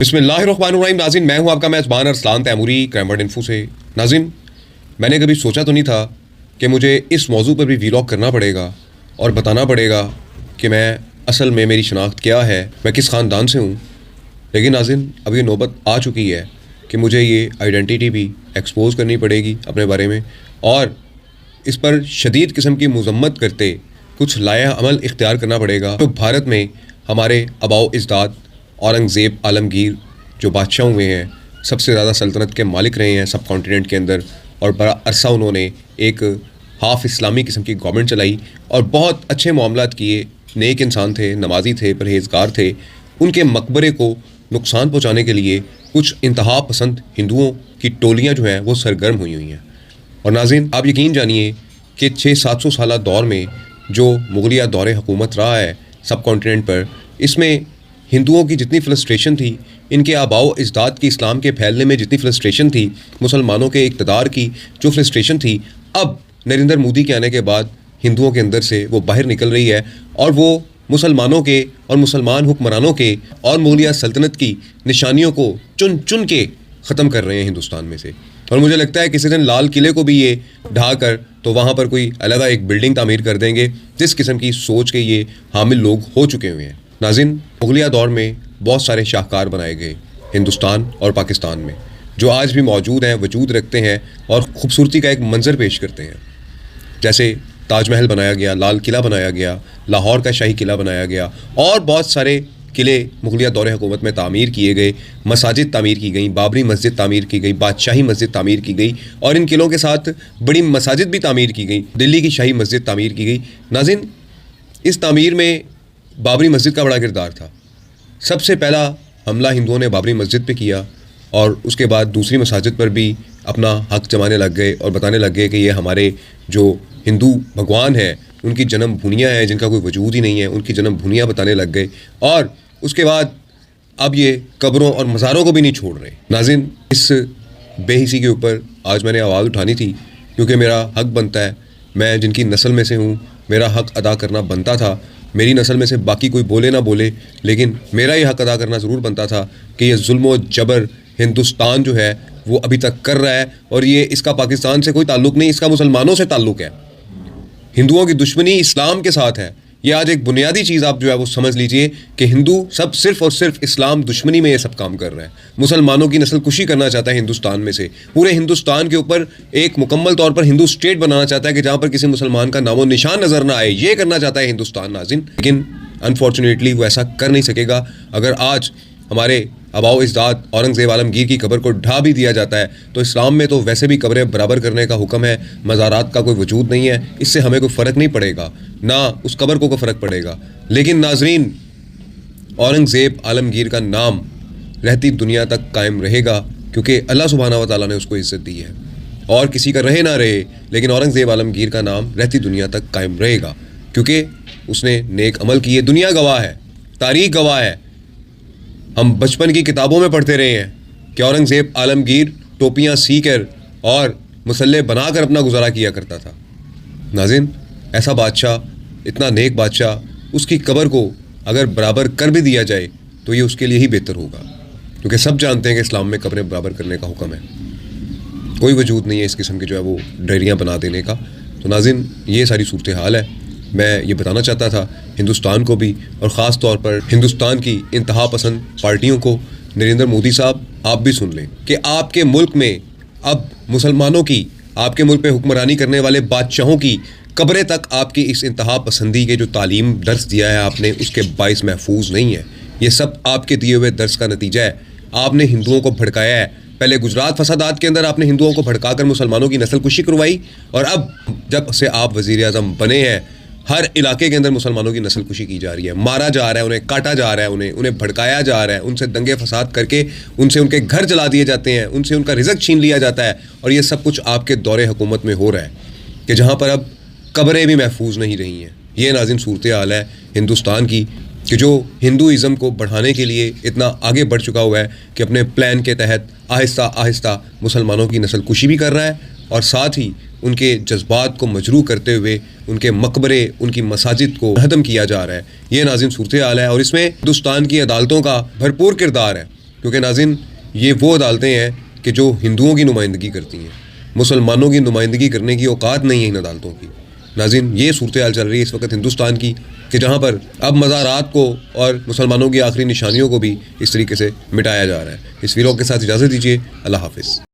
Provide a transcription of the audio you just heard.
बिस्मिल्लाहिर्रहमानिर्रहीम। नाज़रीन, मैं हूं आपका मेज़बान Arsalan Taimuri, crime world info से। नाज़रीन, मैंने कभी सोचा तो नहीं था कि मुझे इस मौजू पर भी वीलॉग करना पड़ेगा और बताना पड़ेगा कि मैं असल में मेरी शनाख्त क्या है, मैं किस ख़ानदान से हूँ। लेकिन नाज़रीन, अब ये नौबत आ चुकी है कि मुझे ये आइडेंटिटी भी एक्सपोज़ करनी पड़ेगी अपने बारे में, और इस पर शदीद किस्म की मज़म्मत करते कुछ लाया अमल इख्तियार करना पड़ेगा। तो भारत में हमारे आबाओ अजदाद औरंगज़ेब आलमगीर जो बादशाह हुए हैं, सबसे ज़्यादा सल्तनत के मालिक रहे हैं सब कॉन्टिनेंट के अंदर, और बड़ा अरसा उन्होंने एक हाफ़ इस्लामी किस्म की गवर्नमेंट चलाई और बहुत अच्छे मामलात किए। नेक इंसान थे, नमाजी थे, परहेज़गार थे। उनके मकबरे को नुकसान पहुँचाने के लिए कुछ इंतहा पसंद हिंदुओं की टोलियाँ जो हैं वो सरगर्म हुई हैं। और नाज़रीन, आप यकीन जानिए कि 600-700 साल दौर में जो मुग़लिया दौर हुकूमत रहा है सब कॉन्टिनेंट पर, इसमें हिंदुओं की जितनी फ्रस्ट्रेशन थी, इनके आबाओ अजदाद की इस्लाम के फैलने में जितनी फ्रस्ट्रेशन थी, मुसलमानों के इक़्तिदार की जो फ्रस्ट्रेशन थी, अब नरेंद्र मोदी के आने के बाद हिंदुओं के अंदर से वो बाहर निकल रही है, और वो मुसलमानों के और मुसलमान हुक्मरानों के और मुग़लिया सल्तनत की निशानियों को चुन चुन के ख़त्म कर रहे हैं हिंदुस्तान में से। और मुझे लगता है किसी दिन लाल किले को भी ये ढा कर तो वहाँ पर कोई अलग एक बिल्डिंग तामीर कर देंगे, जिस किस्म की सोच के ये हामिल लोग हो चुके हुए हैं। नाज़रीन, मुग़लिया दौर में बहुत सारे शाहकार बनाए गए हिंदुस्तान और पाकिस्तान में, जो आज भी मौजूद हैं, वजूद रखते हैं और ख़ूबसूरती का एक मंज़र पेश करते हैं। जैसे ताजमहल बनाया गया, लाल किला बनाया गया, लाहौर का शाही किला बनाया गया, और बहुत सारे किले मुग़लिया दौर हुकूमत में तामीर किए गए। मसाजिद तामीर की गई, बाबरी मस्जिद तामीर की गई, बादशाही मस्जिद तामीर की गई, और इन किलों के साथ बड़ी मसाजिद भी तामीर की गई। दिल्ली की शाही मस्जिद तामीर की गई। नाज़रीन, इस तामीर में बाबरी मस्जिद का बड़ा किरदार था। सबसे पहला हमला हिंदुओं ने बाबरी मस्जिद पे किया, और उसके बाद दूसरी मसाजिद पर भी अपना हक जमाने लग गए और बताने लग गए कि ये हमारे जो हिंदू भगवान हैं उनकी जन्म भूनियाँ हैं, जिनका कोई वजूद ही नहीं है, उनकी जन्म भूनियाँ बताने लग गए। और उसके बाद अब ये कब्रों और मज़ारों को भी नहीं छोड़ रहे। नाज़रीन, इस बेहिसी के ऊपर आज मैंने आवाज़ उठानी थी, क्योंकि मेरा हक बनता है। मैं जिनकी नस्ल में से हूँ, मेरा हक अदा करना बनता था। मेरी नस्ल में से बाकी कोई बोले ना बोले, लेकिन मेरा ये हक अदा करना ज़रूर बनता था कि ये जुल्म व जबर हिंदुस्तान जो है वो अभी तक कर रहा है, और ये इसका पाकिस्तान से कोई ताल्लुक़ नहीं, इसका मुसलमानों से ताल्लुक़ है। हिंदुओं की दुश्मनी इस्लाम के साथ है। ये आज एक बुनियादी चीज़ आप जो है वो समझ लीजिए कि हिंदू सब सिर्फ़ और सिर्फ इस्लाम दुश्मनी में ये सब काम कर रहा है। मुसलमानों की नस्ल कुशी करना चाहता है हिंदुस्तान में से, पूरे हिंदुस्तान के ऊपर एक मुकम्मल तौर पर हिंदू स्टेट बनाना चाहता है कि जहाँ पर किसी मुसलमान का नामो निशान नज़र ना आए। ये करना चाहता है हिंदुस्तान नाज़रीन, लेकिन अनफॉर्चुनेटली वो ऐसा कर नहीं सकेगा। अगर आज हमारे आबाओ अजदाद औरंगज़ेब आलमगीर की कब्र को ढा भी दिया जाता है, तो इस्लाम में तो वैसे भी कब्रें बराबर करने का हुक्म है, मज़ारात का कोई वजूद नहीं है। इससे हमें कोई फ़र्क नहीं पड़ेगा, ना उस कब्र को कोई फ़र्क पड़ेगा। लेकिन नाज़रीन, औरंगज़ेब आलमगीर का नाम रहती दुनिया तक कायम रहेगा, क्योंकि अल्लाह सुब्हानहू व तआला ने उसको इज़्ज़त दी है। और किसी का रहे ना रहे, लेकिन औरंगज़ेब आलमगीर का नाम रहती दुनिया तक कायम रहेगा, क्योंकि उसने नेक अमल किए। दुनिया गवाह है, तारीख़ गवाह है। हम बचपन की किताबों में पढ़ते रहे हैं कि औरंगज़ेब आलमगीर टोपियाँ सी कर और मुसल्ले बनाकर अपना गुजारा किया करता था। नाज़रीन, ऐसा बादशाह, इतना नेक बादशाह, उसकी कब्र को अगर बराबर कर भी दिया जाए तो ये उसके लिए ही बेहतर होगा, क्योंकि सब जानते हैं कि इस्लाम में कब्रें बराबर करने का हुक्म है। कोई वजूद नहीं है इस किस्म की जो है वो डायरियाँ बना देने का। तो नाज़रीन, ये सारी सूरत हाल है। मैं ये बताना चाहता था हिंदुस्तान को भी, और ख़ास तौर पर हिंदुस्तान की इंतहा पसंद पार्टियों को, नरेंद्र मोदी साहब, आप भी सुन लें कि आपके मुल्क में अब मुसलमानों की, आपके मुल्क पे हुक्मरानी करने वाले बादशाहों की कब्रें तक आपकी इस इंतहा पसंदी के जो तालीम दर्स दिया है आपने, उसके बाइस महफूज नहीं है। ये सब आपके दिए हुए दर्स का नतीजा है। आपने हिंदुओं को भड़काया है। पहले गुजरात फसादात के अंदर आपने हिंदुओं को भड़का कर मुसलमानों की नस्ल कुशी करवाई, और अब जब से आप वज़ीर आज़म बने हैं, हर इलाके के अंदर मुसलमानों की नस्ल कुशी की जा रही है, मारा जा रहा है, उन्हें काटा जा रहा है, उन्हें भड़काया जा रहा है, उनसे दंगे फसाद करके उनसे उनके घर जला दिए जाते हैं, उनसे उनका रिज़्क छीन लिया जाता है। और ये सब कुछ आपके दौरे हुकूमत में हो रहा है, कि जहाँ पर अब कब्रें भी महफूज नहीं रही हैं। ये नाज़रीन सूरत हाल है हिंदुस्तान की, कि जो हिंदुइज़म को बढ़ाने के लिए इतना आगे बढ़ चुका हुआ है कि अपने प्लान के तहत आहिस्ता आहिस्ता मुसलमानों की नस्ल कुशी भी कर रहा है, और साथ ही उनके जज्बात को मजरू करते हुए उनके मकबरे, उनकी मसाजिद को हदम किया जा रहा है। ये नाज़रीन सूरत हाल है, और इसमें हिंदुस्तान की अदालतों का भरपूर किरदार है। کیونکہ ناظرین یہ وہ عدالتیں ہیں کہ جو ہندوؤں کی نمائندگی کرتی ہیں، مسلمانوں کی نمائندگی کرنے کی اوقات نہیں ہے ان عدالتوں کی. ناظرین یہ صورتحال چل رہی ہے اس وقت ہندوستان کی کہ جہاں پر اب مزارات کو اور مسلمانوں کی آخری نشانیوں کو بھی اس طریقے سے مٹایا جا رہا ہے. اس ویلاگ کے ساتھ اجازت دیجیے. اللہ حافظ.